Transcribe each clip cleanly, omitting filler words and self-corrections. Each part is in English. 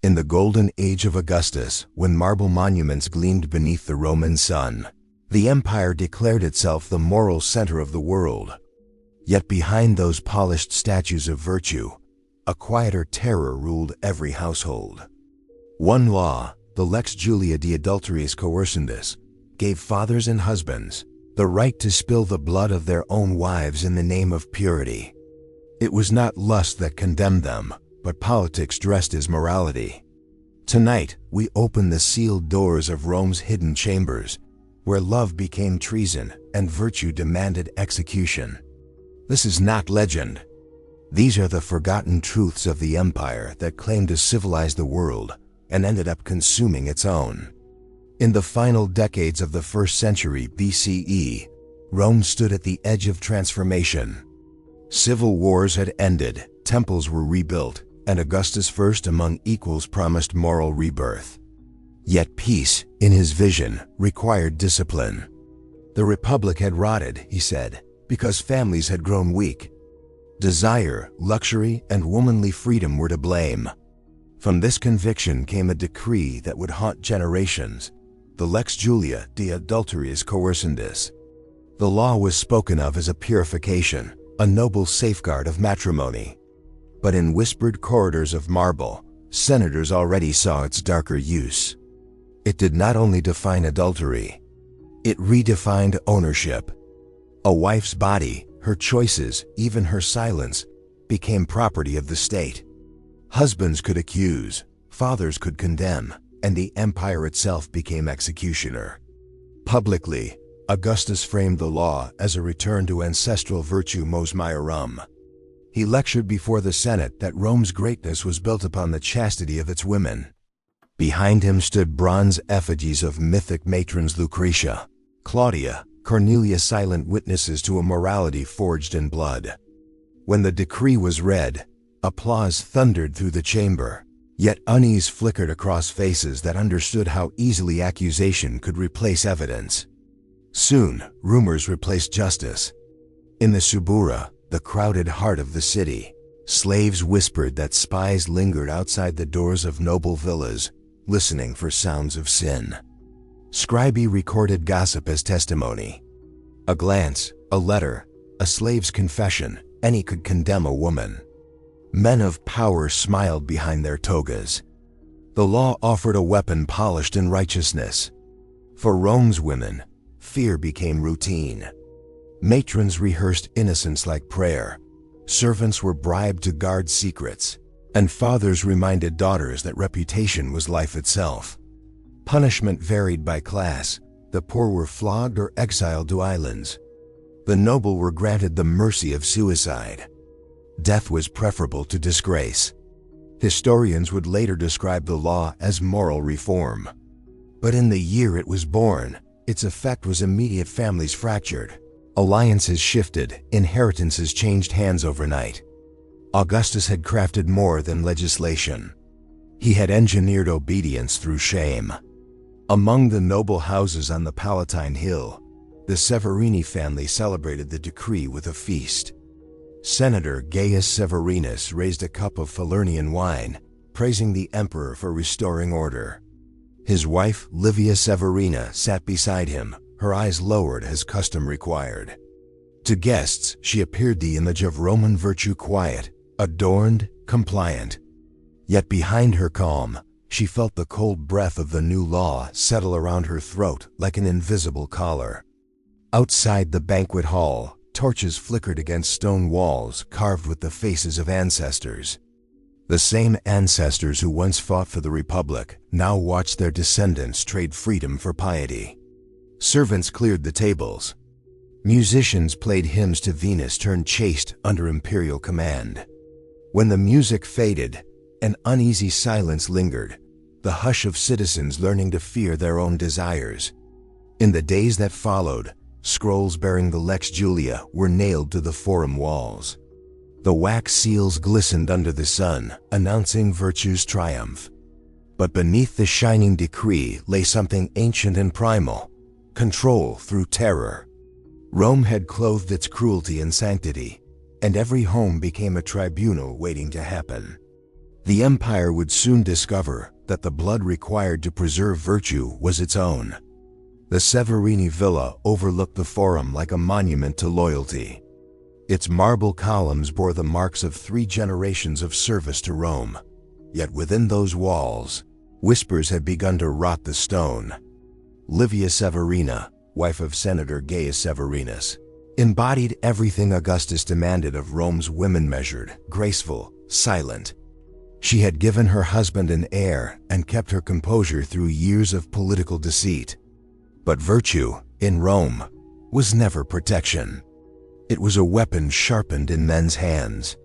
In the golden age of Augustus, when marble monuments gleamed beneath the Roman sun, the empire declared itself the moral center of the world. Yet behind those polished statues of virtue, a quieter terror ruled every household. One law, the Lex Julia de Adulteris Coercendis, gave fathers and husbands the right to spill the blood of their own wives in the name of purity. It was not lust that condemned them, but politics dressed as morality. Tonight, we open the sealed doors of Rome's hidden chambers, where love became treason and virtue demanded execution. This is not legend. These are the forgotten truths of the empire that claimed to civilize the world and ended up consuming its own. In the final decades of the 1st century BCE, Rome stood at the edge of transformation. Civil wars had ended, temples were rebuilt, and Augustus, first among equals, promised moral rebirth. Yet peace, in his vision, required discipline. The republic had rotted, he said, because families had grown weak. Desire, luxury, and womanly freedom were to blame. From this conviction came a decree that would haunt generations, the Lex Julia de Adulteris Coercendis. The law was spoken of as a purification, a noble safeguard of matrimony. But in whispered corridors of marble, senators already saw its darker use. It did not only define adultery, it redefined ownership. A wife's body, her choices, even her silence, became property of the state. Husbands could accuse, fathers could condemn, and the empire itself became executioner. Publicly, Augustus framed the law as a return to ancestral virtue mos maiorum. He lectured before the Senate that Rome's greatness was built upon the chastity of its women. Behind him stood bronze effigies of mythic matrons Lucretia, Claudia, Cornelia, silent witnesses to a morality forged in blood. When the decree was read, applause thundered through the chamber, yet unease flickered across faces that understood how easily accusation could replace evidence. Soon, rumors replaced justice. In the Subura, the crowded heart of the city, slaves whispered that spies lingered outside the doors of noble villas, listening for sounds of sin. Scribe recorded gossip as testimony. A glance, a letter, a slave's confession, any could condemn a woman. Men of power smiled behind their togas. The law offered a weapon polished in righteousness. For Rome's women, fear became routine. Matrons rehearsed innocence like prayer. Servants were bribed to guard secrets, and fathers reminded daughters that reputation was life itself. Punishment varied by class. The poor were flogged or exiled to islands. The noble were granted the mercy of suicide. Death was preferable to disgrace. Historians would later describe the law as moral reform. But in the year it was born, its effect was immediate. Families fractured. Alliances shifted, inheritances changed hands overnight. Augustus had crafted more than legislation. He had engineered obedience through shame. Among the noble houses on the Palatine Hill, the Severini family celebrated the decree with a feast. Senator Gaius Severinus raised a cup of Falernian wine, praising the emperor for restoring order. His wife, Livia Severina, sat beside him, her eyes lowered as custom required. To guests, she appeared the image of Roman virtue, quiet, adorned, compliant. Yet behind her calm, she felt the cold breath of the new law settle around her throat like an invisible collar. Outside the banquet hall, torches flickered against stone walls carved with the faces of ancestors. The same ancestors who once fought for the Republic now watched their descendants trade freedom for piety. Servants cleared the tables. Musicians played hymns to Venus turned chaste under imperial command. When the music faded, an uneasy silence lingered, the hush of citizens learning to fear their own desires. In the days that followed, scrolls bearing the Lex Julia were nailed to the forum walls. The wax seals glistened under the sun, announcing virtue's triumph. But beneath the shining decree lay something ancient and primal: control through terror. Rome had clothed its cruelty in sanctity, and every home became a tribunal waiting to happen. The empire would soon discover that the blood required to preserve virtue was its own. The Severini villa overlooked the Forum like a monument to loyalty. Its marble columns bore the marks of 3 generations of service to Rome. Yet within those walls, whispers had begun to rot the stone. Livia Severina, wife of Senator Gaius Severinus, embodied everything Augustus demanded of Rome's women: measured, graceful, silent. She had given her husband an heir and kept her composure through years of political deceit. But virtue, in Rome, was never protection. It was a weapon sharpened in men's hands.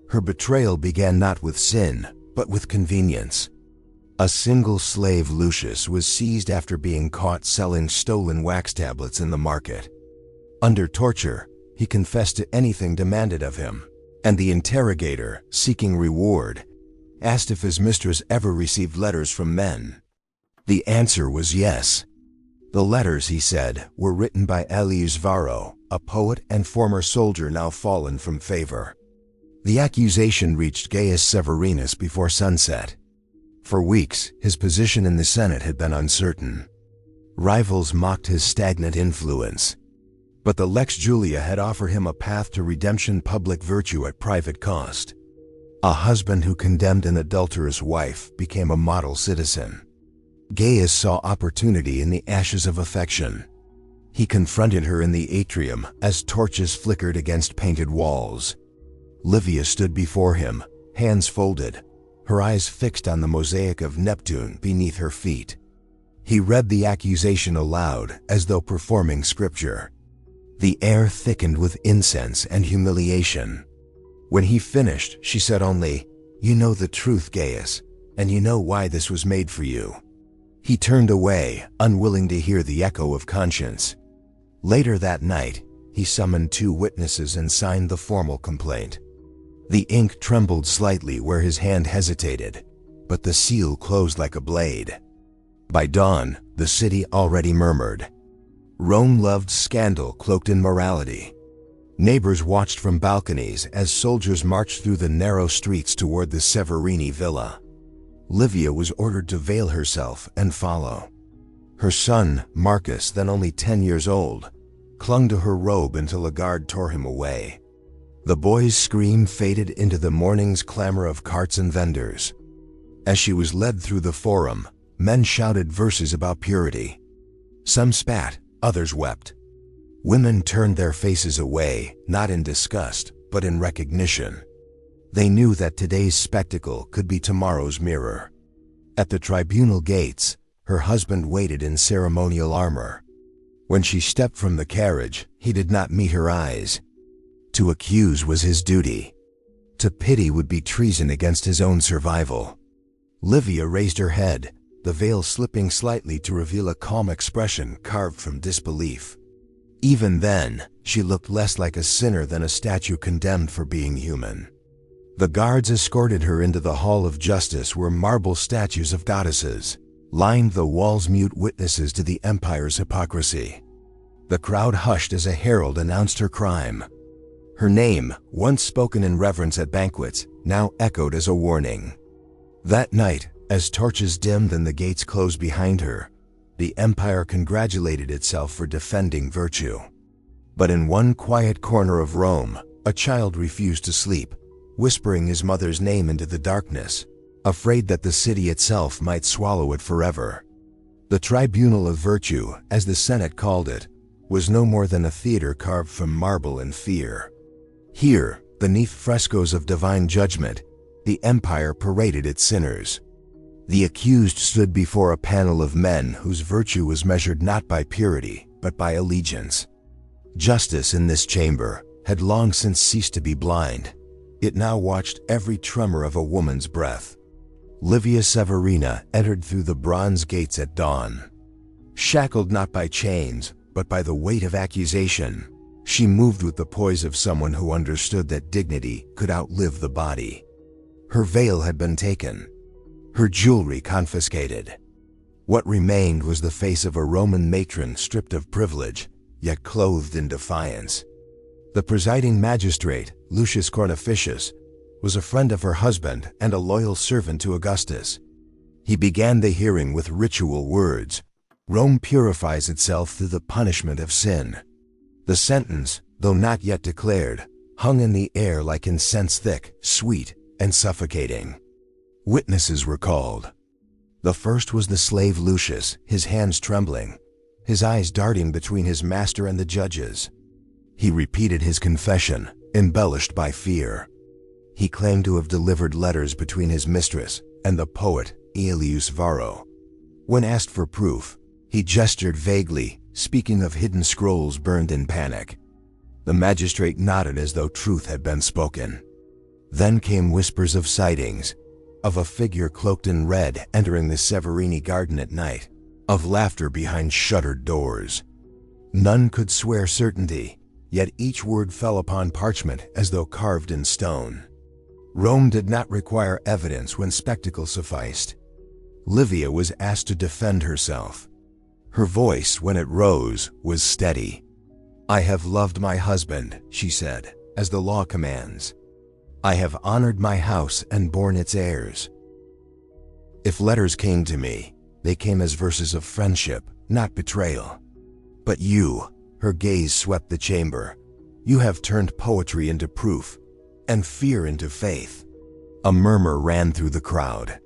Her betrayal began not with sin, but with convenience. A single slave, Lucius, was seized after being caught selling stolen wax tablets in the market. Under torture, he confessed to anything demanded of him, and the interrogator, seeking reward, asked if his mistress ever received letters from men. The answer was yes. The letters, he said, were written by Elius Varro, a poet and former soldier now fallen from favor. The accusation reached Gaius Severinus before sunset. For weeks, his position in the Senate had been uncertain. Rivals mocked his stagnant influence. But the Lex Julia had offered him a path to redemption: public virtue at private cost. A husband who condemned an adulterous wife became a model citizen. Gaius saw opportunity in the ashes of affection. He confronted her in the atrium as torches flickered against painted walls. Livia stood before him, hands folded, her eyes fixed on the mosaic of Neptune beneath her feet. He read the accusation aloud as though performing scripture. The air thickened with incense and humiliation. When he finished, she said only, "You know the truth, Gaius, and you know why this was made for you." He turned away, unwilling to hear the echo of conscience. Later that night, he summoned 2 witnesses and signed the formal complaint. The ink trembled slightly where his hand hesitated, but the seal closed like a blade. By dawn, the city already murmured. Rome loved scandal cloaked in morality. Neighbors watched from balconies as soldiers marched through the narrow streets toward the Severini villa. Livia was ordered to veil herself and follow. Her son, Marcus, then only 10 years old, clung to her robe until a guard tore him away. The boy's scream faded into the morning's clamor of carts and vendors. As she was led through the Forum, men shouted verses about purity. Some spat, others wept. Women turned their faces away, not in disgust, but in recognition. They knew that today's spectacle could be tomorrow's mirror. At the tribunal gates, her husband waited in ceremonial armor. When she stepped from the carriage, he did not meet her eyes. To accuse was his duty. To pity would be treason against his own survival. Livia raised her head, the veil slipping slightly to reveal a calm expression carved from disbelief. Even then, she looked less like a sinner than a statue condemned for being human. The guards escorted her into the Hall of Justice, where marble statues of goddesses lined the walls, mute witnesses to the empire's hypocrisy. The crowd hushed as a herald announced her crime. Her name, once spoken in reverence at banquets, now echoed as a warning. That night, as torches dimmed and the gates closed behind her, the empire congratulated itself for defending virtue. But in one quiet corner of Rome, a child refused to sleep, whispering his mother's name into the darkness, afraid that the city itself might swallow it forever. The Tribunal of Virtue, as the Senate called it, was no more than a theater carved from marble and fear. Here, beneath frescoes of divine judgment, the empire paraded its sinners. The accused stood before a panel of men whose virtue was measured not by purity, but by allegiance. Justice in this chamber had long since ceased to be blind. It now watched every tremor of a woman's breath. Livia Severina entered through the bronze gates at dawn. Shackled not by chains, but by the weight of accusation, she moved with the poise of someone who understood that dignity could outlive the body. Her veil had been taken, her jewelry confiscated. What remained was the face of a Roman matron stripped of privilege, yet clothed in defiance. The presiding magistrate, Lucius Cornificius, was a friend of her husband and a loyal servant to Augustus. He began the hearing with ritual words. Rome purifies itself through the punishment of sin. The sentence, though not yet declared, hung in the air like incense, thick, sweet, and suffocating. Witnesses were called. The first was the slave Lucius, his hands trembling, his eyes darting between his master and the judges. He repeated his confession, embellished by fear. He claimed to have delivered letters between his mistress and the poet Aelius Varro. When asked for proof, he gestured vaguely, speaking of hidden scrolls burned in panic. The magistrate nodded as though truth had been spoken. Then came whispers of sightings, of a figure cloaked in red entering the Severini garden at night, of laughter behind shuttered doors. None could swear certainty, yet each word fell upon parchment as though carved in stone. Rome did not require evidence when spectacle sufficed. Livia was asked to defend herself. Her voice, when it rose, was steady. "I have loved my husband," she said, "as the law commands. I have honored my house and borne its heirs. If letters came to me, they came as verses of friendship, not betrayal. But you," her gaze swept the chamber, "you have turned poetry into proof, and fear into faith." A murmur ran through the crowd.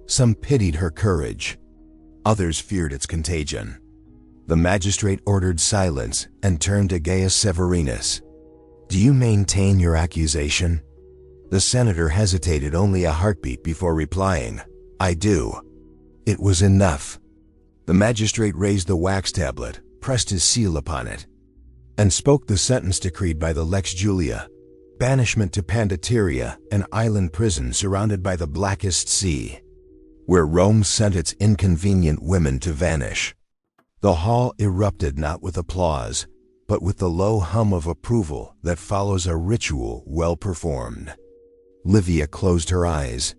Some pitied her courage. Others feared its contagion. The magistrate ordered silence and turned to Gaius Severinus. "Do you maintain your accusation?" The senator hesitated only a heartbeat before replying, "I do." It was enough. The magistrate raised the wax tablet, pressed his seal upon it, and spoke the sentence decreed by the Lex Julia: banishment to Pandateria, an island prison surrounded by the blackest sea, where Rome sent its inconvenient women to vanish. The hall erupted not with applause, but with the low hum of approval that follows a ritual well performed. Livia closed her eyes.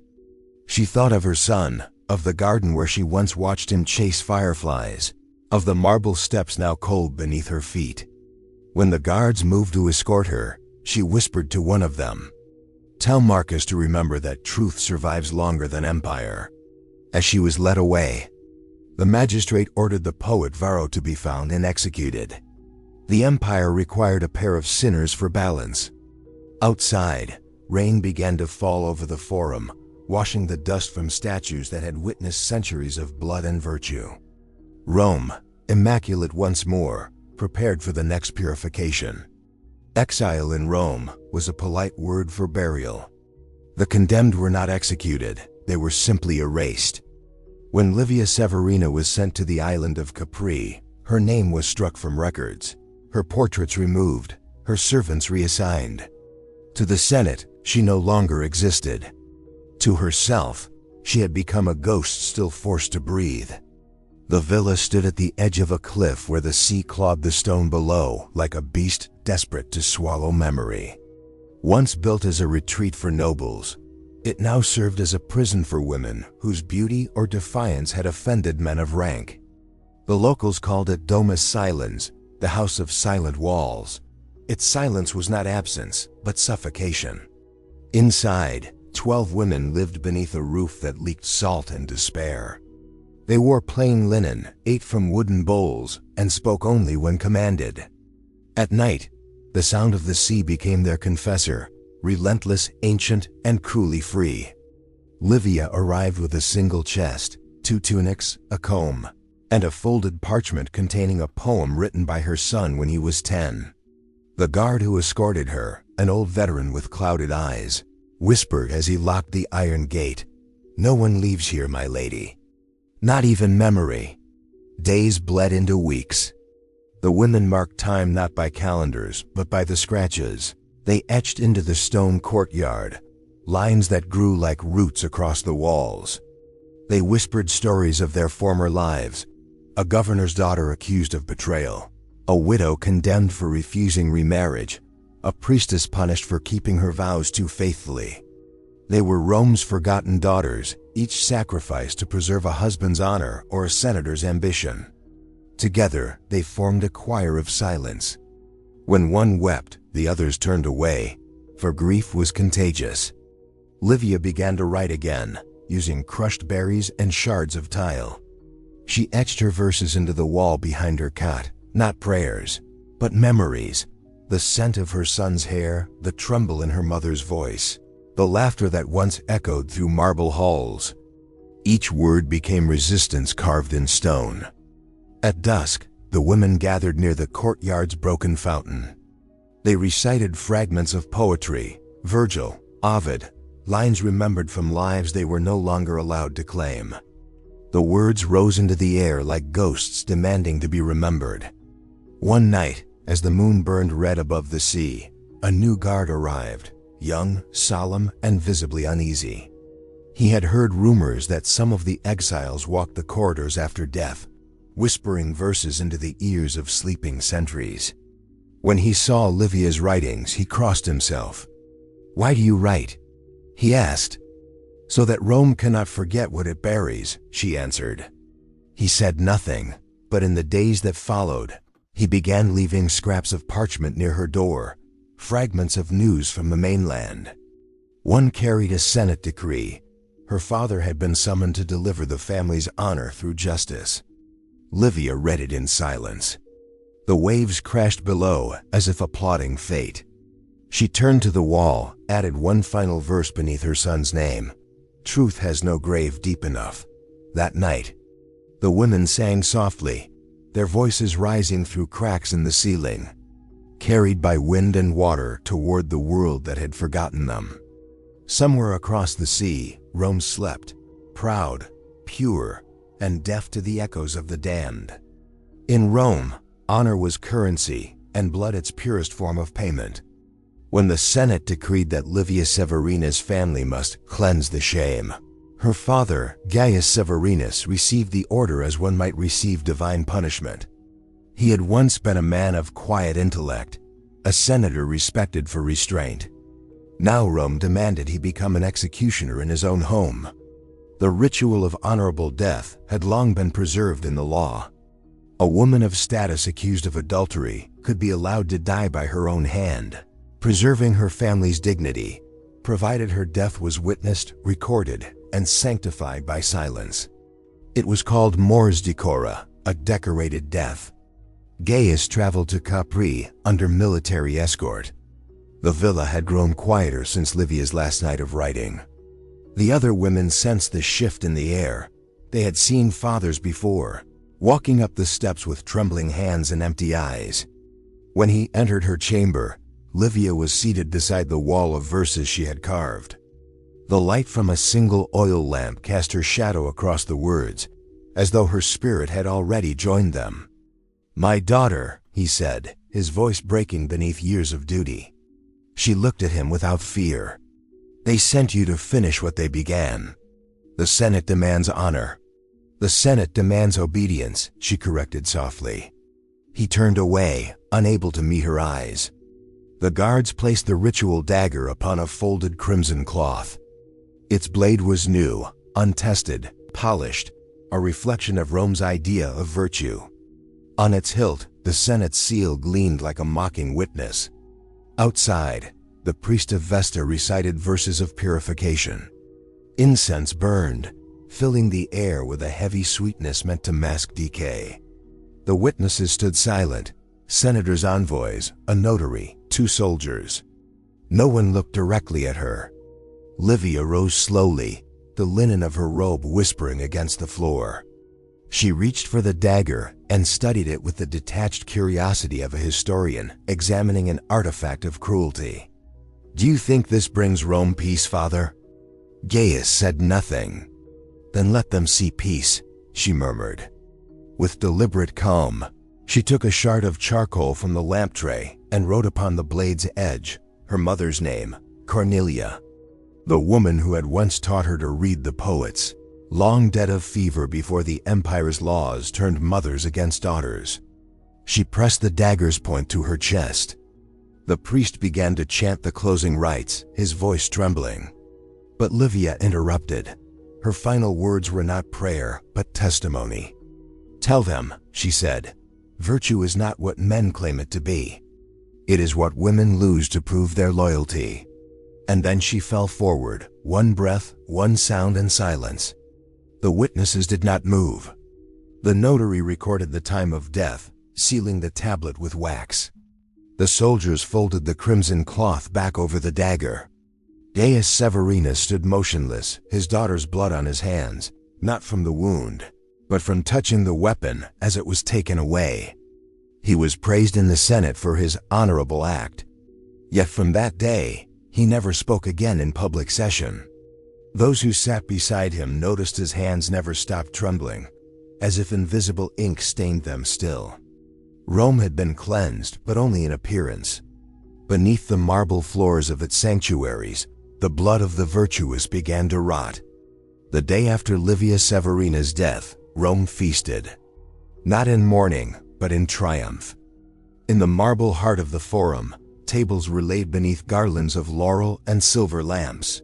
She thought of her son, of the garden where she once watched him chase fireflies, of the marble steps now cold beneath her feet. When the guards moved to escort her, she whispered to one of them, "Tell Marcus to remember that truth survives longer than empire." As she was led away, the magistrate ordered the poet Varro to be found and executed. The empire required a pair of sinners for balance. Outside, rain began to fall over the forum, washing the dust from statues that had witnessed centuries of blood and virtue. Rome, immaculate once more, prepared for the next purification. Exile in Rome was a polite word for burial. The condemned were not executed, they were simply erased. When Livia Severina was sent to the island of Capri, her name was struck from records, her portraits removed, her servants reassigned. To the Senate, she no longer existed. To herself, she had become a ghost still forced to breathe. The villa stood at the edge of a cliff where the sea clawed the stone below like a beast desperate to swallow memory. Once built as a retreat for nobles, it now served as a prison for women whose beauty or defiance had offended men of rank. The locals called it Domus Silens, the house of silent walls. Its silence was not absence, but suffocation. Inside, 12 women lived beneath a roof that leaked salt and despair. They wore plain linen, ate from wooden bowls, and spoke only when commanded. At night, the sound of the sea became their confessor, relentless, ancient, and cruelly free. Livia arrived with a single chest, 2 tunics, a comb, and a folded parchment containing a poem written by her son when he was 10. The guard who escorted her, an old veteran with clouded eyes, whispered as he locked the iron gate, "No one leaves here, my lady. Not even memory." Days bled into weeks. The women marked time not by calendars, but by the scratches. They etched into the stone courtyard, lines that grew like roots across the walls. They whispered stories of their former lives, a governor's daughter accused of betrayal, a widow condemned for refusing remarriage, a priestess punished for keeping her vows too faithfully. They were Rome's forgotten daughters, each sacrificed to preserve a husband's honor or a senator's ambition. Together, they formed a choir of silence. When one wept, the others turned away, for grief was contagious. Livia began to write again, using crushed berries and shards of tile. She etched her verses into the wall behind her cot, not prayers, but memories, the scent of her son's hair, the tremble in her mother's voice, the laughter that once echoed through marble halls. Each word became resistance carved in stone. At dusk, the women gathered near the courtyard's broken fountain. They recited fragments of poetry, Virgil, Ovid, lines remembered from lives they were no longer allowed to claim. The words rose into the air like ghosts demanding to be remembered. One night, as the moon burned red above the sea, a new guard arrived, young, solemn, and visibly uneasy. He had heard rumors that some of the exiles walked the corridors after death, whispering verses into the ears of sleeping sentries. When he saw Livia's writings, he crossed himself. "Why do you write?" he asked. "So that Rome cannot forget what it buries," she answered. He said nothing, but in the days that followed, he began leaving scraps of parchment near her door, fragments of news from the mainland. One carried a Senate decree. Her father had been summoned to deliver the family's honor through justice. Livia read it in silence. The waves crashed below as if applauding fate. She turned to the wall, added one final verse beneath her son's name. "Truth has no grave deep enough." That night, the women sang softly, their voices rising through cracks in the ceiling, carried by wind and water toward the world that had forgotten them. Somewhere across the sea, Rome slept, proud, pure, and deaf to the echoes of the damned. In Rome, honor was currency, and blood its purest form of payment. When the Senate decreed that Livia Severina's family must cleanse the shame, her father, Gaius Severinus, received the order as one might receive divine punishment. He had once been a man of quiet intellect, a senator respected for restraint. Now Rome demanded he become an executioner in his own home. The ritual of honorable death had long been preserved in the law. A woman of status accused of adultery could be allowed to die by her own hand, preserving her family's dignity, provided her death was witnessed, recorded, and sanctified by silence. It was called mors decora, a decorated death. Gaius traveled to Capri under military escort. The villa had grown quieter since Livia's last night of writing. The other women sensed the shift in the air. They had seen fathers before, walking up the steps with trembling hands and empty eyes. When he entered her chamber, Livia was seated beside the wall of verses she had carved. The light from a single oil lamp cast her shadow across the words, as though her spirit had already joined them. "My daughter," he said, his voice breaking beneath years of duty. She looked at him without fear. "They sent you to finish what they began. The Senate demands honor." "The Senate demands obedience," she corrected softly. He turned away, unable to meet her eyes. The guards placed the ritual dagger upon a folded crimson cloth. Its blade was new, untested, polished, a reflection of Rome's idea of virtue. On its hilt, the Senate seal gleamed like a mocking witness. Outside, the priest of Vesta recited verses of purification. Incense burned, filling the air with a heavy sweetness meant to mask decay. The witnesses stood silent, senators' envoys, a notary, 2 soldiers. No one looked directly at her. Livia rose slowly, the linen of her robe whispering against the floor. She reached for the dagger and studied it with the detached curiosity of a historian examining an artifact of cruelty. "Do you think this brings Rome peace, Father?" Gaius said nothing. "Then let them see peace," she murmured. With deliberate calm, she took a shard of charcoal from the lamp tray and wrote upon the blade's edge her mother's name, Cornelia, the woman who had once taught her to read the poets, long dead of fever before the empire's laws turned mothers against daughters. She pressed the dagger's point to her chest. The priest began to chant the closing rites, his voice trembling. But Livia interrupted. Her final words were not prayer, but testimony. "Tell them," she said, "virtue is not what men claim it to be. It is what women lose to prove their loyalty." And then she fell forward, one breath, one sound and silence. The witnesses did not move. The notary recorded the time of death, sealing the tablet with wax. The soldiers folded the crimson cloth back over the dagger. Gaius Severinus stood motionless, his daughter's blood on his hands, not from the wound, but from touching the weapon as it was taken away. He was praised in the Senate for his honorable act. Yet from that day, he never spoke again in public session. Those who sat beside him noticed his hands never stopped trembling, as if invisible ink stained them still. Rome had been cleansed, but only in appearance. Beneath the marble floors of its sanctuaries, the blood of the virtuous began to rot. The day after Livia Severina's death, Rome feasted. Not in mourning, but in triumph. In the marble heart of the Forum, tables were laid beneath garlands of laurel and silver lamps.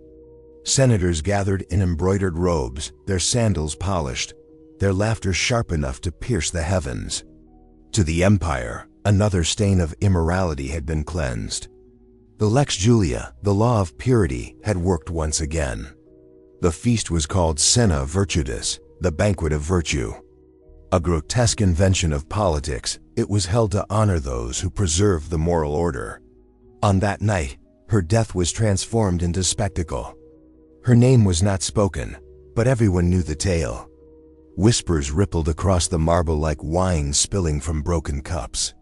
Senators gathered in embroidered robes, their sandals polished, their laughter sharp enough to pierce the heavens. To the empire, another stain of immorality had been cleansed. The Lex Julia, the law of purity, had worked once again. The feast was called Cena Virtutis, the banquet of virtue. A grotesque invention of politics, it was held to honor those who preserved the moral order. On that night, her death was transformed into spectacle. Her name was not spoken, but everyone knew the tale. Whispers rippled across the marble like wine spilling from broken cups.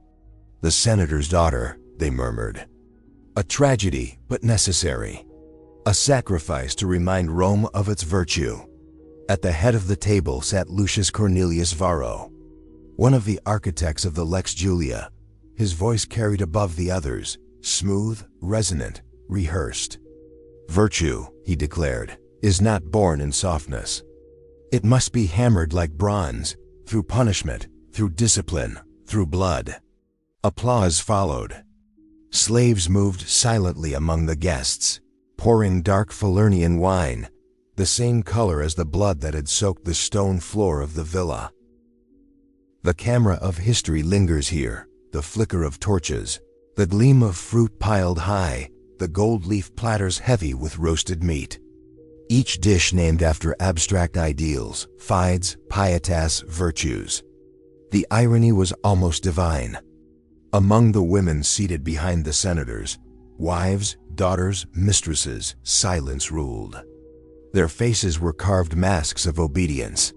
The senator's daughter, they murmured. A tragedy, but necessary. A sacrifice to remind Rome of its virtue. At the head of the table sat Lucius Cornelius Varro, one of the architects of the Lex Julia, his voice carried above the others, smooth, resonant, rehearsed. Virtue, he declared, is not born in softness. It must be hammered like bronze, through punishment, through discipline, through blood. Applause followed. Slaves moved silently among the guests, pouring dark Falernian wine, the same color as the blood that had soaked the stone floor of the villa. The camera of history lingers here, the flicker of torches, the gleam of fruit piled high, the gold leaf platters heavy with roasted meat. Each dish named after abstract ideals, fides, pietas, virtues. The irony was almost divine. Among the women seated behind the senators, wives, daughters, mistresses, silence ruled. Their faces were carved masks of obedience.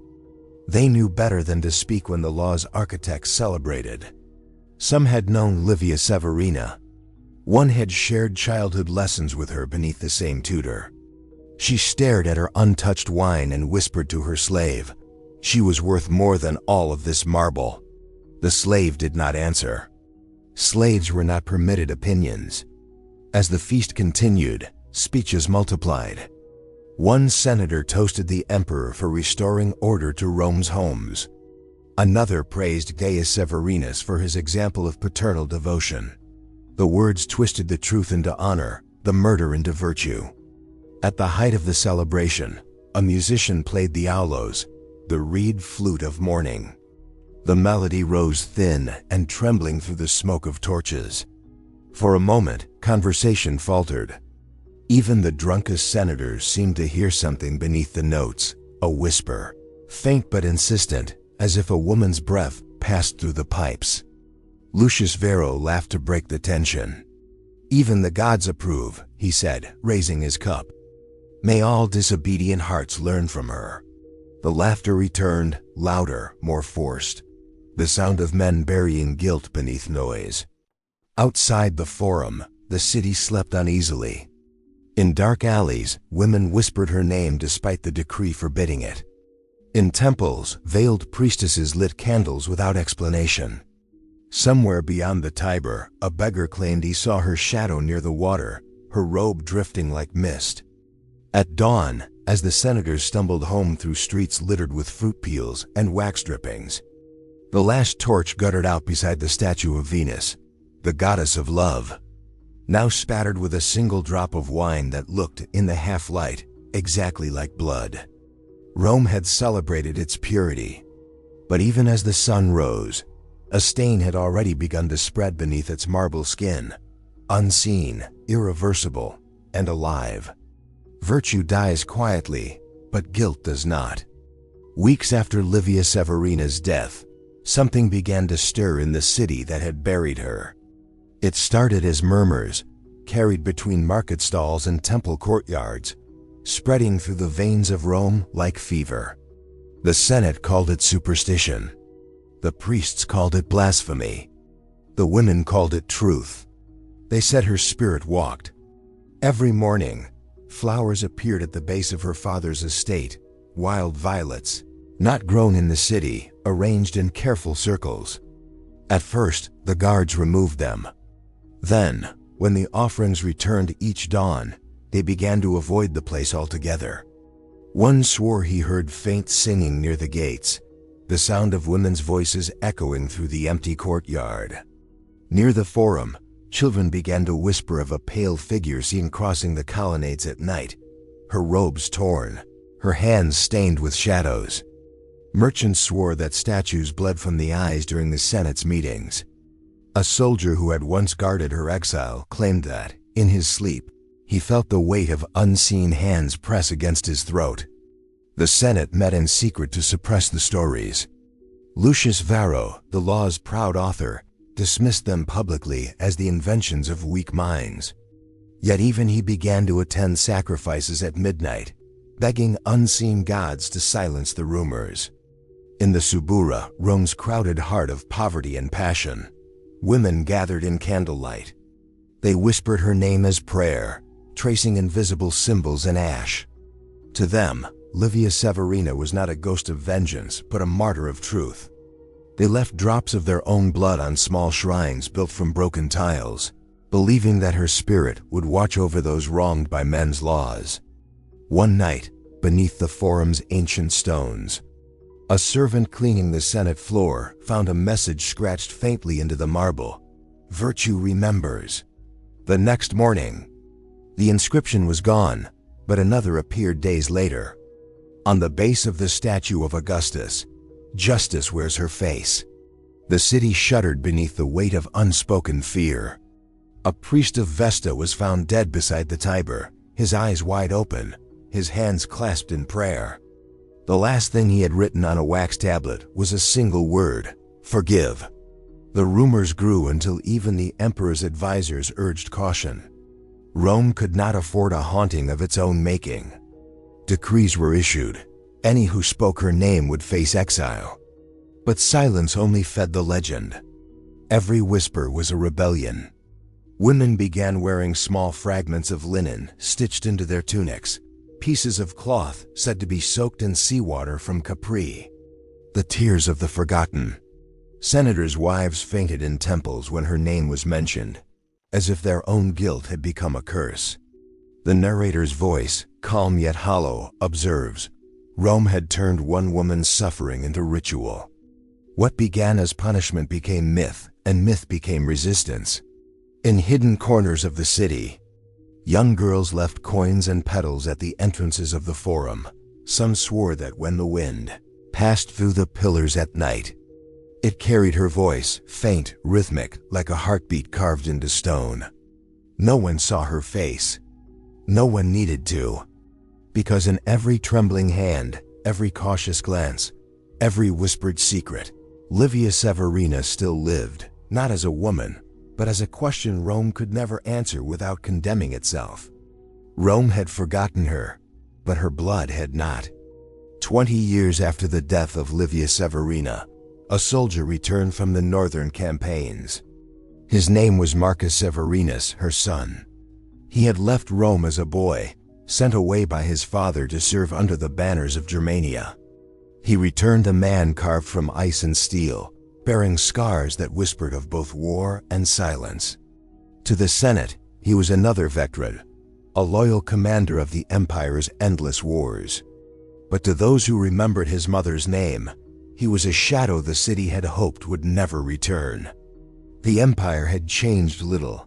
They knew better than to speak when the law's architects celebrated. Some had known Livia Severina. One had shared childhood lessons with her beneath the same tutor. She stared at her untouched wine and whispered to her slave, she was worth more than all of this marble. The slave did not answer. Slaves were not permitted opinions. As the feast continued, speeches multiplied. One senator toasted the emperor for restoring order to Rome's homes. Another praised Gaius Severinus for his example of paternal devotion. The words twisted the truth into honor, the murder into virtue. At the height of the celebration, a musician played the aulos, the reed flute of mourning. The melody rose thin and trembling through the smoke of torches. For a moment, conversation faltered. Even the drunkest senators seemed to hear something beneath the notes, a whisper, faint but insistent, as if a woman's breath passed through the pipes. Lucius Varro laughed to break the tension. Even the gods approve, he said, raising his cup. May all disobedient hearts learn from her. The laughter returned, louder, more forced. The sound of men burying guilt beneath noise. Outside the Forum, the city slept uneasily. In dark alleys, women whispered her name despite the decree forbidding it. In temples, veiled priestesses lit candles without explanation. Somewhere beyond the Tiber, a beggar claimed he saw her shadow near the water, her robe drifting like mist. At dawn, as the senators stumbled home through streets littered with fruit peels and wax drippings, the last torch guttered out beside the statue of Venus, the goddess of love, now spattered with a single drop of wine that looked, in the half-light, exactly like blood. Rome had celebrated its purity. But even as the sun rose, a stain had already begun to spread beneath its marble skin, unseen, irreversible, and alive. Virtue dies quietly, but guilt does not. Weeks after Livia Severina's death, something began to stir in the city that had buried her. It started as murmurs, carried between market stalls and temple courtyards, spreading through the veins of Rome like fever. The Senate called it superstition. The priests called it blasphemy. The women called it truth. They said her spirit walked. Every morning, flowers appeared at the base of her father's estate, wild violets, not grown in the city, arranged in careful circles. At first, the guards removed them. Then, when the offerings returned each dawn, they began to avoid the place altogether. One swore he heard faint singing near the gates, the sound of women's voices echoing through the empty courtyard. Near the forum, children began to whisper of a pale figure seen crossing the colonnades at night, her robes torn, her hands stained with shadows. Merchants swore that statues bled from the eyes during the Senate's meetings. A soldier who had once guarded her exile claimed that, in his sleep, he felt the weight of unseen hands press against his throat. The Senate met in secret to suppress the stories. Lucius Varro, the law's proud author, dismissed them publicly as the inventions of weak minds. Yet even he began to attend sacrifices at midnight, begging unseen gods to silence the rumors. In the Subura, Rome's crowded heart of poverty and passion, women gathered in candlelight. They whispered her name as prayer, tracing invisible symbols in ash. To them, Livia Severina was not a ghost of vengeance, but a martyr of truth. They left drops of their own blood on small shrines built from broken tiles, believing that her spirit would watch over those wronged by men's laws. One night, beneath the forum's ancient stones, a servant cleaning the Senate floor found a message scratched faintly into the marble. "Virtue remembers." The next morning, the inscription was gone, but another appeared days later. On the base of the statue of Augustus, justice wears her face. The city shuddered beneath the weight of unspoken fear. A priest of Vesta was found dead beside the Tiber, his eyes wide open, his hands clasped in prayer. The last thing he had written on a wax tablet was a single word: forgive. The rumors grew until even the emperor's advisors urged caution. Rome could not afford a haunting of its own making. Decrees were issued. Any who spoke her name would face exile. But silence only fed the legend. Every whisper was a rebellion. Women began wearing small fragments of linen stitched into their tunics, pieces of cloth said to be soaked in seawater from Capri. The tears of the forgotten. Senators' wives fainted in temples when her name was mentioned, as if their own guilt had become a curse. The narrator's voice, calm yet hollow, observes, Rome had turned one woman's suffering into ritual. What began as punishment became myth, and myth became resistance. In hidden corners of the city, young girls left coins and petals at the entrances of the forum. Some swore that when the wind passed through the pillars at night, it carried her voice, faint, rhythmic, like a heartbeat carved into stone. No one saw her face. No one needed to. Because in every trembling hand, every cautious glance, every whispered secret, Livia Severina still lived, not as a woman, but as a question Rome could never answer without condemning itself. Rome had forgotten her, but her blood had not. 20 years after the death of Livia Severina, a soldier returned from the northern campaigns. His name was Marcus Severinus, her son. He had left Rome as a boy, sent away by his father to serve under the banners of Germania. He returned a man carved from ice and steel, bearing scars that whispered of both war and silence. To the Senate, he was another veteran, a loyal commander of the empire's endless wars. But to those who remembered his mother's name, he was a shadow the city had hoped would never return. The empire had changed little.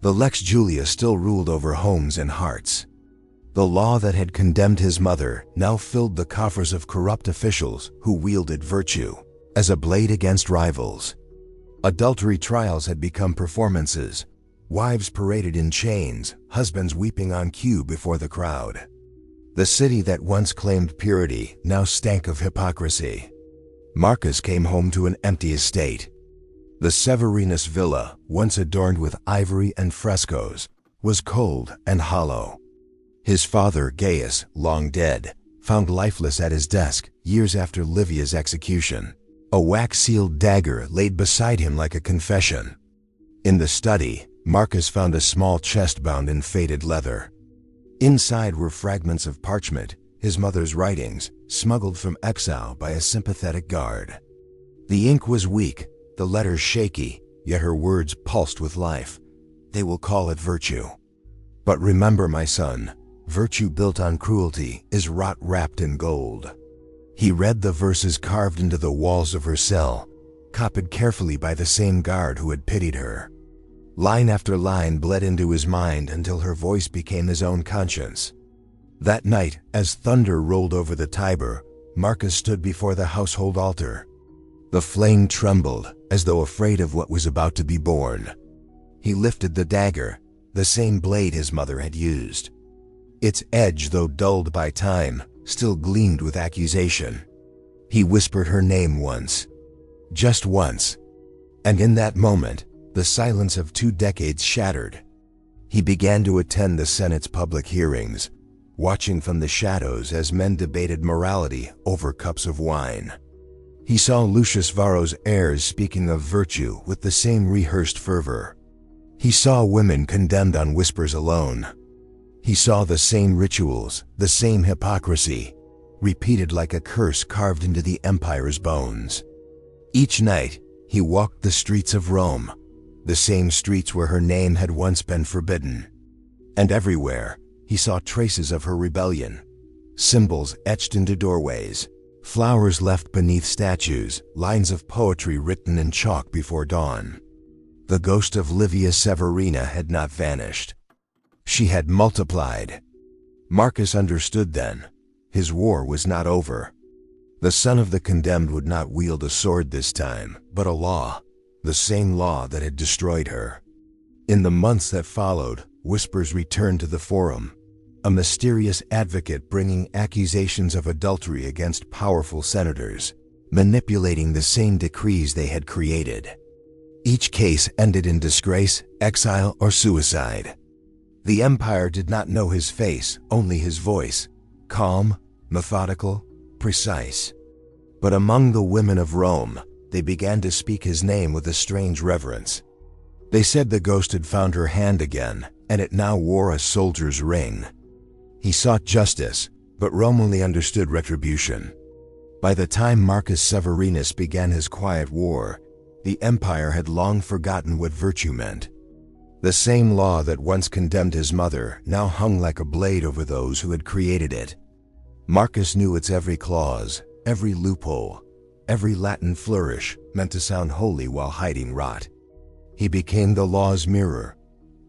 The Lex Julia still ruled over homes and hearts. The law that had condemned his mother now filled the coffers of corrupt officials who wielded virtue as a blade against rivals. Adultery trials had become performances, Wives paraded in chains, husbands weeping on cue before the crowd. The city that once claimed purity now stank of hypocrisy. Marcus came home to an empty estate. The Severinus villa, once adorned with ivory and frescoes, was cold and hollow. His father, Gaius, long dead, found lifeless at his desk years after Livia's execution. A wax-sealed dagger laid beside him like a confession. In the study, Marcus found a small chest bound in faded leather. Inside were fragments of parchment, his mother's writings, smuggled from exile by a sympathetic guard. The ink was weak, the letters shaky, yet her words pulsed with life. They will call it virtue. But remember, my son, virtue built on cruelty is rot wrapped in gold. He read the verses carved into the walls of her cell, copied carefully by the same guard who had pitied her. Line after line bled into his mind until her voice became his own conscience. That night, as thunder rolled over the Tiber, Marcus stood before the household altar. The flame trembled, as though afraid of what was about to be born. He lifted the dagger, the same blade his mother had used. Its edge, though dulled by time, still gleamed with accusation. He whispered her name once. Just once. And in that moment, the silence of 2 decades shattered. He began to attend the Senate's public hearings, watching from the shadows as men debated morality over cups of wine. He saw Lucius Varro's heirs speaking of virtue with the same rehearsed fervor. He saw women condemned on whispers alone. He saw the same rituals, the same hypocrisy, repeated like a curse carved into the empire's bones. Each night, he walked the streets of Rome, the same streets where her name had once been forbidden. And everywhere, he saw traces of her rebellion, symbols etched into doorways, flowers left beneath statues, lines of poetry written in chalk before dawn. The ghost of Livia Severina had not vanished. She had multiplied. Marcus understood then. His war was not over. The son of the condemned would not wield a sword this time, but a law, the same law that had destroyed her. In the months that followed, whispers returned to the forum. A mysterious advocate bringing accusations of adultery against powerful senators, manipulating the same decrees they had created. Each case ended in disgrace, exile, or suicide. The empire did not know his face, only his voice, calm, methodical, precise. But among the women of Rome, they began to speak his name with a strange reverence. They said the ghost had found her hand again, and it now wore a soldier's ring. He sought justice, but Rome only understood retribution. By the time Marcus Severinus began his quiet war, the empire had long forgotten what virtue meant. The same law that once condemned his mother now hung like a blade over those who had created it. Marcus knew its every clause, every loophole, every Latin flourish meant to sound holy while hiding rot. He became the law's mirror,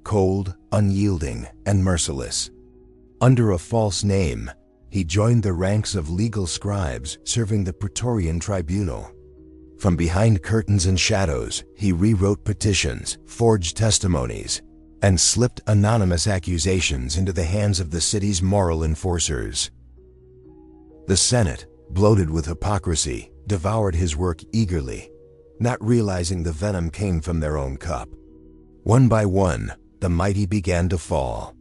cold, unyielding, and merciless. Under a false name, he joined the ranks of legal scribes serving the Praetorian tribunal. From behind curtains and shadows, he rewrote petitions, forged testimonies, and slipped anonymous accusations into the hands of the city's moral enforcers. The Senate, bloated with hypocrisy, devoured his work eagerly, not realizing the venom came from their own cup. One by one, the mighty began to fall.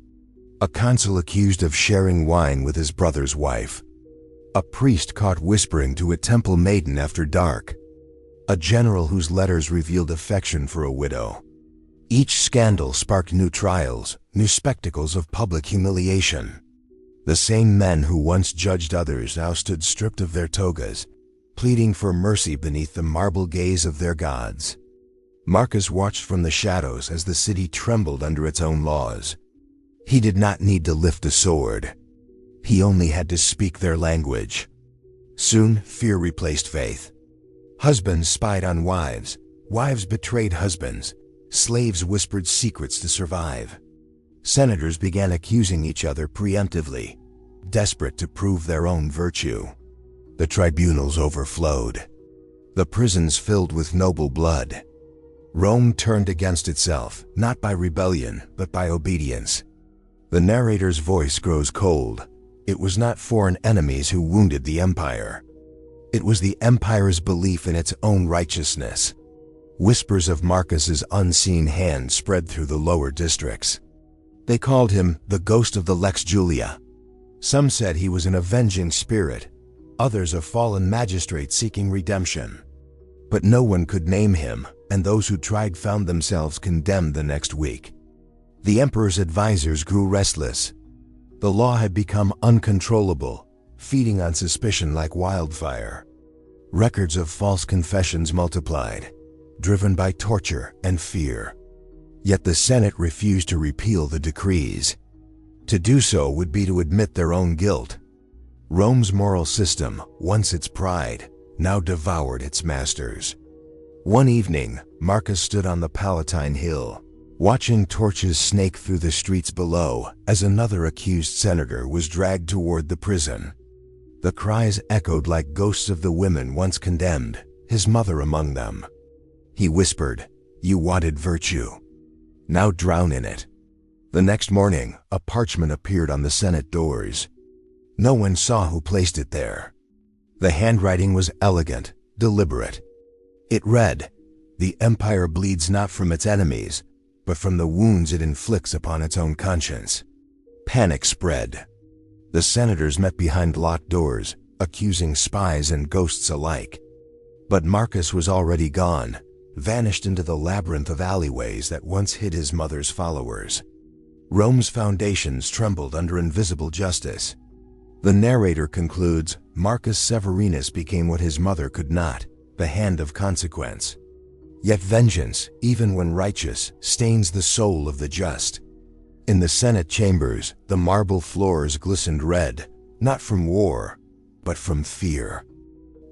A consul accused of sharing wine with his brother's wife. A priest caught whispering to a temple maiden after dark. A general whose letters revealed affection for a widow. Each scandal sparked new trials, new spectacles of public humiliation. The same men who once judged others now stood stripped of their togas, pleading for mercy beneath the marble gaze of their gods. Marcus watched from the shadows as the city trembled under its own laws. He did not need to lift a sword. He only had to speak their language. Soon, fear replaced faith. Husbands spied on wives, wives betrayed husbands, slaves whispered secrets to survive. Senators began accusing each other preemptively, desperate to prove their own virtue. The tribunals overflowed. The prisons filled with noble blood. Rome turned against itself, not by rebellion, but by obedience. The narrator's voice grows cold. It was not foreign enemies who wounded the empire. It was the empire's belief in its own righteousness. Whispers of Marcus's unseen hand spread through the lower districts. They called him the ghost of the Lex Julia. Some said he was an avenging spirit, others a fallen magistrate seeking redemption. But no one could name him, and those who tried found themselves condemned the next week. The emperor's advisors grew restless. The law had become uncontrollable, feeding on suspicion like wildfire. Records of false confessions multiplied, driven by torture and fear. Yet the Senate refused to repeal the decrees. To do so would be to admit their own guilt. Rome's moral system, once its pride, now devoured its masters. One evening, Marcus stood on the Palatine Hill, watching torches snake through the streets below as another accused senator was dragged toward the prison. The cries echoed like ghosts of the women once condemned, his mother among them. He whispered, "You wanted virtue. Now drown in it." The next morning, a parchment appeared on the Senate doors. No one saw who placed it there. The handwriting was elegant, deliberate. It read, "The empire bleeds not from its enemies, but from the wounds it inflicts upon its own conscience." Panic spread. The senators met behind locked doors, accusing spies and ghosts alike. But Marcus was already gone, vanished into the labyrinth of alleyways that once hid his mother's followers. Rome's foundations trembled under invisible justice. The narrator concludes, Marcus Severinus became what his mother could not, the hand of consequence. Yet vengeance, even when righteous, stains the soul of the just. In the Senate chambers, the marble floors glistened red, not from war, but from fear.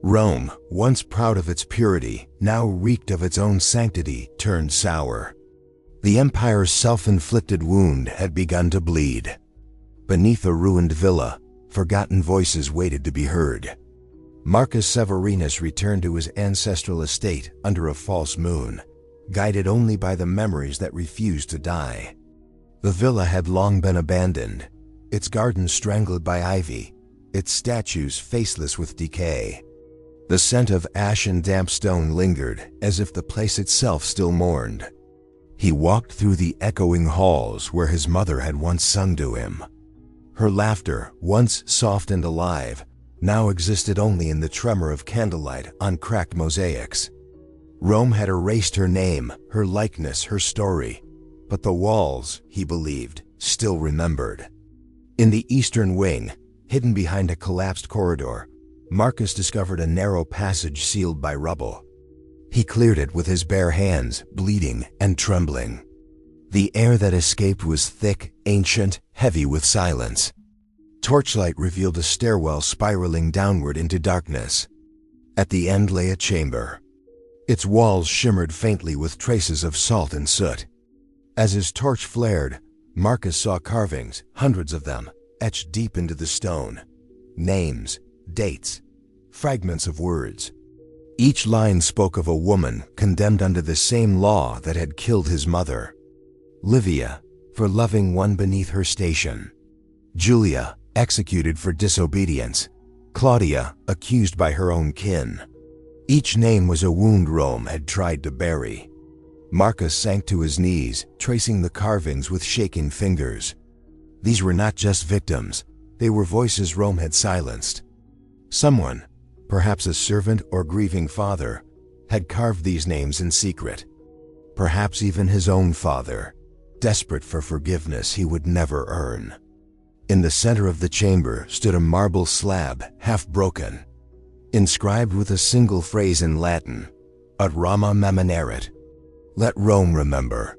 Rome, once proud of its purity, now reeked of its own sanctity, turned sour. The empire's self-inflicted wound had begun to bleed. Beneath a ruined villa, forgotten voices waited to be heard. Marcus Severinus returned to his ancestral estate under a false moon, guided only by the memories that refused to die. The villa had long been abandoned, its gardens strangled by ivy, its statues faceless with decay. The scent of ash and damp stone lingered, as if the place itself still mourned. He walked through the echoing halls where his mother had once sung to him. Her laughter, once soft and alive, now existed only in the tremor of candlelight on cracked mosaics. Rome had erased her name, her likeness, her story, but the walls, he believed, still remembered. In the eastern wing, hidden behind a collapsed corridor, Marcus discovered a narrow passage sealed by rubble. He cleared it with his bare hands, bleeding and trembling. The air that escaped was thick, ancient, heavy with silence. Torchlight revealed a stairwell spiraling downward into darkness. At the end lay a chamber. Its walls shimmered faintly with traces of salt and soot. As his torch flared, Marcus saw carvings, hundreds of them, etched deep into the stone. Names, dates, fragments of words. Each line spoke of a woman condemned under the same law that had killed his mother. Livia, for loving one beneath her station. Julia, executed for disobedience. Claudia, accused by her own kin. Each name was a wound Rome had tried to bury. Marcus sank to his knees, tracing the carvings with shaking fingers. These were not just victims, they were voices Rome had silenced. Someone, perhaps a servant or grieving father, had carved these names in secret. Perhaps even his own father, desperate for forgiveness he would never earn. In the center of the chamber stood a marble slab, half broken, inscribed with a single phrase in Latin, Ut Roma Memonerit. Let Rome remember.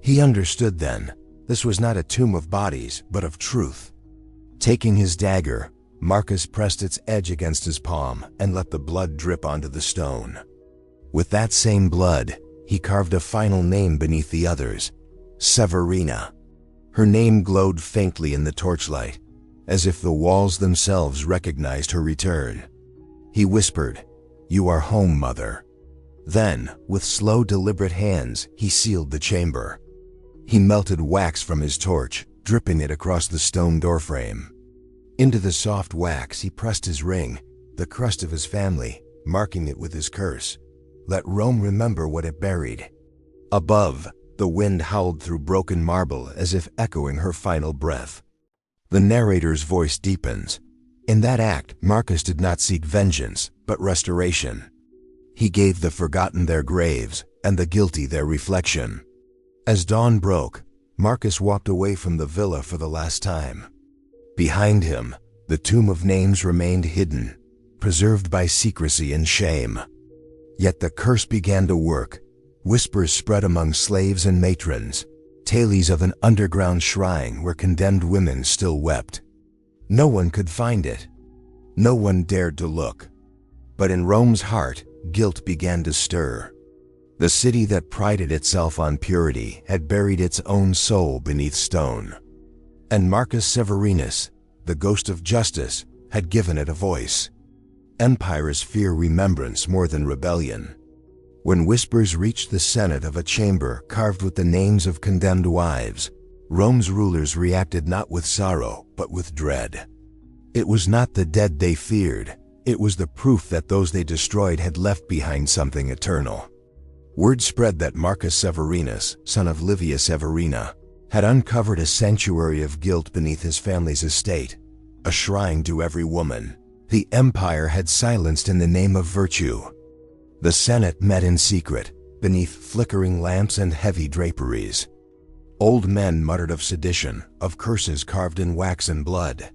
He understood then, this was not a tomb of bodies, but of truth. Taking his dagger, Marcus pressed its edge against his palm and let the blood drip onto the stone. With that same blood, he carved a final name beneath the others, Severina. Her name glowed faintly in the torchlight, as if the walls themselves recognized her return. He whispered, "You are home, mother." Then, with slow, deliberate hands, he sealed the chamber. He melted wax from his torch, dripping it across the stone doorframe. Into the soft wax he pressed his ring, the crust of his family, marking it with his curse. Let Rome remember what it buried. Above, the wind howled through broken marble as if echoing her final breath. The narrator's voice deepens. In that act, Marcus did not seek vengeance, but restoration. He gave the forgotten their graves, and the guilty their reflection. As dawn broke, Marcus walked away from the villa for the last time. Behind him, the tomb of names remained hidden, preserved by secrecy and shame. Yet the curse began to work. Whispers spread among slaves and matrons, tales of an underground shrine where condemned women still wept. No one could find it. No one dared to look. But in Rome's heart, guilt began to stir. The city that prided itself on purity had buried its own soul beneath stone. And Marcus Severinus, the ghost of justice, had given it a voice. Empires fear remembrance more than rebellion. When whispers reached the Senate of a chamber carved with the names of condemned wives, Rome's rulers reacted not with sorrow, but with dread. It was not the dead they feared, it was the proof that those they destroyed had left behind something eternal. Word spread that Marcus Severinus, son of Livia Severina, had uncovered a sanctuary of guilt beneath his family's estate, a shrine to every woman the empire had silenced in the name of virtue. The Senate met in secret, beneath flickering lamps and heavy draperies. Old men muttered of sedition, of curses carved in wax and blood.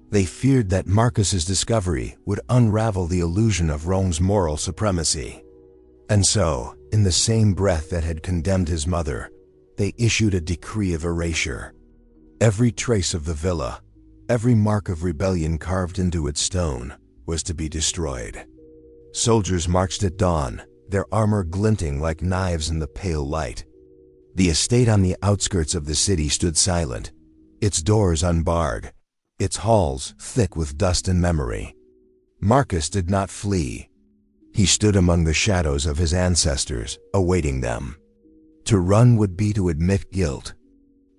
They feared that Marcus's discovery would unravel the illusion of Rome's moral supremacy. And so, in the same breath that had condemned his mother, they issued a decree of erasure. Every trace of the villa, every mark of rebellion carved into its stone, was to be destroyed. Soldiers marched at dawn, their armor glinting like knives in the pale light. The estate on the outskirts of the city stood silent, its doors unbarred, its halls thick with dust and memory. Marcus did not flee. He stood among the shadows of his ancestors, awaiting them. To run would be to admit guilt.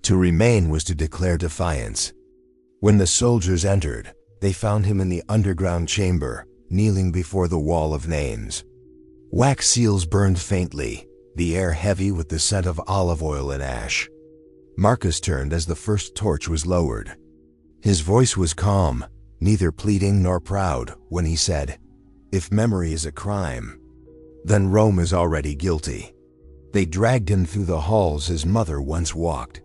To remain was to declare defiance. When the soldiers entered, they found him in the underground chamber, kneeling before the wall of names. Wax seals burned faintly, the air heavy with the scent of olive oil and ash. Marcus turned as the first torch was lowered. His voice was calm, neither pleading nor proud, when he said, "If memory is a crime, then Rome is already guilty." They dragged him through the halls his mother once walked,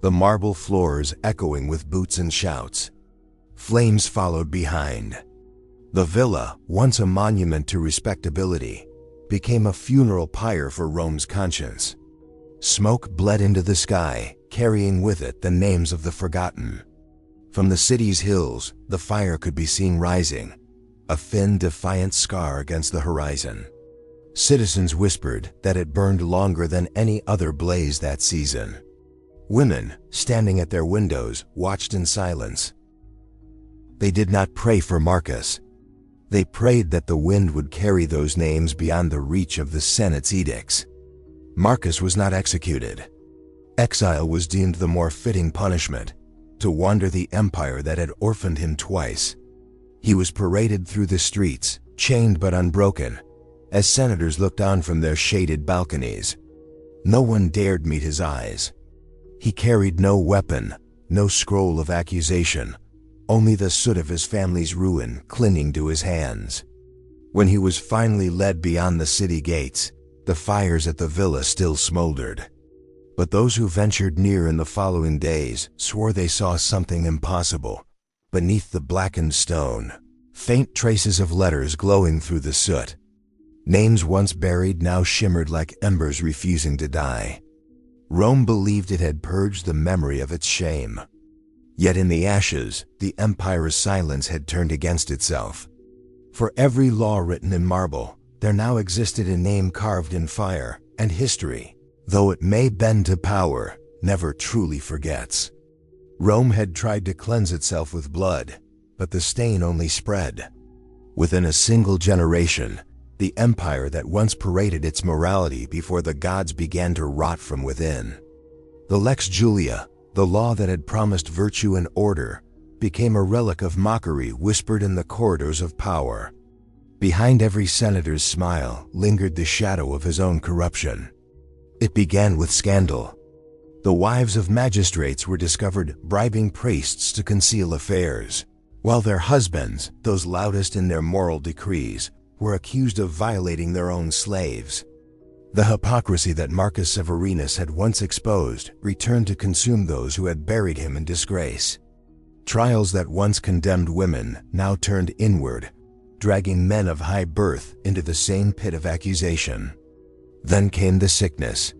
the marble floors echoing with boots and shouts. Flames followed behind. The villa, once a monument to respectability, became a funeral pyre for Rome's conscience. Smoke bled into the sky, carrying with it the names of the forgotten. From the city's hills, the fire could be seen rising, a thin, defiant scar against the horizon. Citizens whispered that it burned longer than any other blaze that season. Women, standing at their windows, watched in silence. They did not pray for Marcus. They prayed that the wind would carry those names beyond the reach of the Senate's edicts. Marcus was not executed. Exile was deemed the more fitting punishment, to wander the empire that had orphaned him twice. He was paraded through the streets, chained but unbroken, as senators looked on from their shaded balconies. No one dared meet his eyes. He carried no weapon, no scroll of accusation, only the soot of his family's ruin clinging to his hands. When he was finally led beyond the city gates, the fires at the villa still smoldered. But those who ventured near in the following days swore they saw something impossible. Beneath the blackened stone, faint traces of letters glowing through the soot. Names once buried now shimmered like embers refusing to die. Rome believed it had purged the memory of its shame. Yet in the ashes, the empire's silence had turned against itself. For every law written in marble, there now existed a name carved in fire, and history, though it may bend to power, never truly forgets. Rome had tried to cleanse itself with blood, but the stain only spread. Within a single generation, the empire that once paraded its morality before the gods began to rot from within. The Lex Julia, the law that had promised virtue and order, became a relic of mockery whispered in the corridors of power. Behind every senator's smile lingered the shadow of his own corruption. It began with scandal. The wives of magistrates were discovered bribing priests to conceal affairs, while their husbands, those loudest in their moral decrees, were accused of violating their own slaves. The hypocrisy that Marcus Severinus had once exposed returned to consume those who had buried him in disgrace. Trials that once condemned women now turned inward, dragging men of high birth into the same pit of accusation. Then came the sickness.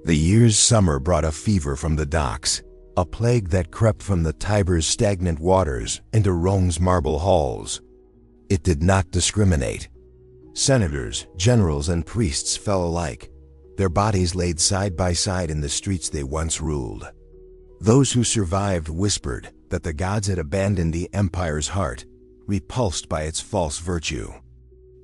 The year's summer brought a fever from the docks, a plague that crept from the Tiber's stagnant waters into Rome's marble halls. It did not discriminate. Senators, generals, and priests fell alike, their bodies laid side by side in the streets they once ruled. Those who survived whispered that the gods had abandoned the empire's heart, repulsed by its false virtue.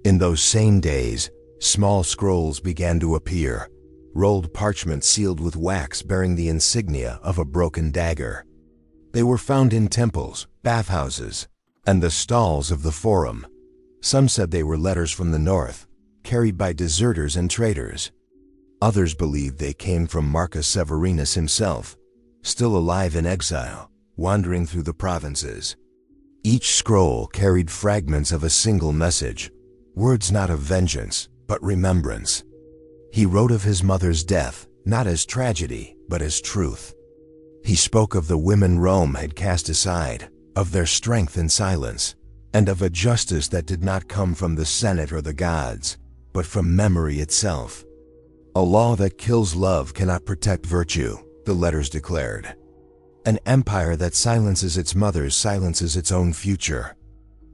In those same days, small scrolls began to appear, rolled parchment sealed with wax bearing the insignia of a broken dagger. They were found in temples, bathhouses, and the stalls of the forum. Some said they were letters from the north, carried by deserters and traitors. Others believed they came from Marcus Severinus himself, still alive in exile, wandering through the provinces. Each scroll carried fragments of a single message, words not of vengeance, but remembrance. He wrote of his mother's death, not as tragedy, but as truth. He spoke of the women Rome had cast aside, of their strength in silence, and of a justice that did not come from the Senate or the gods, but from memory itself. A law that kills love cannot protect virtue, the letters declared. An empire that silences its mothers silences its own future.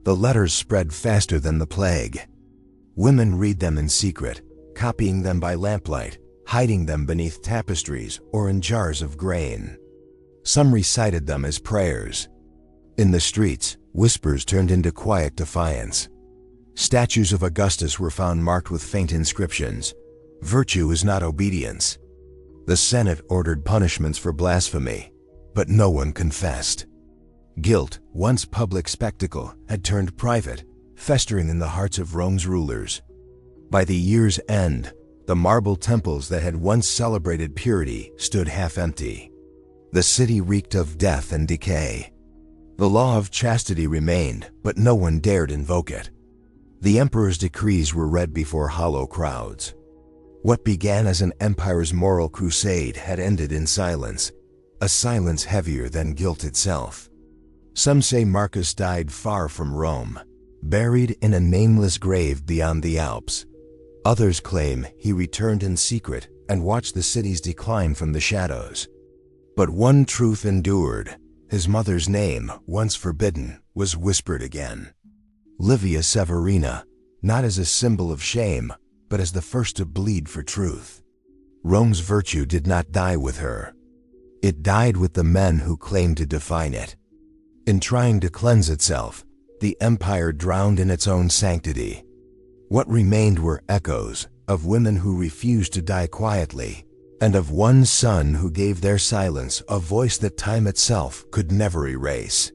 The letters spread faster than the plague. Women read them in secret, copying them by lamplight, hiding them beneath tapestries or in jars of grain. Some recited them as prayers. In the streets, whispers turned into quiet defiance. Statues of Augustus were found marked with faint inscriptions. Virtue is not obedience. The Senate ordered punishments for blasphemy, but no one confessed. Guilt, once public spectacle, had turned private, festering in the hearts of Rome's rulers. By the year's end, the marble temples that had once celebrated purity stood half empty. The city reeked of death and decay. The law of chastity remained, but no one dared invoke it. The emperor's decrees were read before hollow crowds. What began as an empire's moral crusade had ended in silence, a silence heavier than guilt itself. Some say Marcus died far from Rome, buried in a nameless grave beyond the Alps. Others claim he returned in secret and watched the city's decline from the shadows. But one truth endured. His mother's name, once forbidden, was whispered again. Livia Severina, not as a symbol of shame, but as the first to bleed for truth. Rome's virtue did not die with her. It died with the men who claimed to define it. In trying to cleanse itself, the empire drowned in its own sanctity. What remained were echoes of women who refused to die quietly, and of one son who gave their silence a voice that time itself could never erase.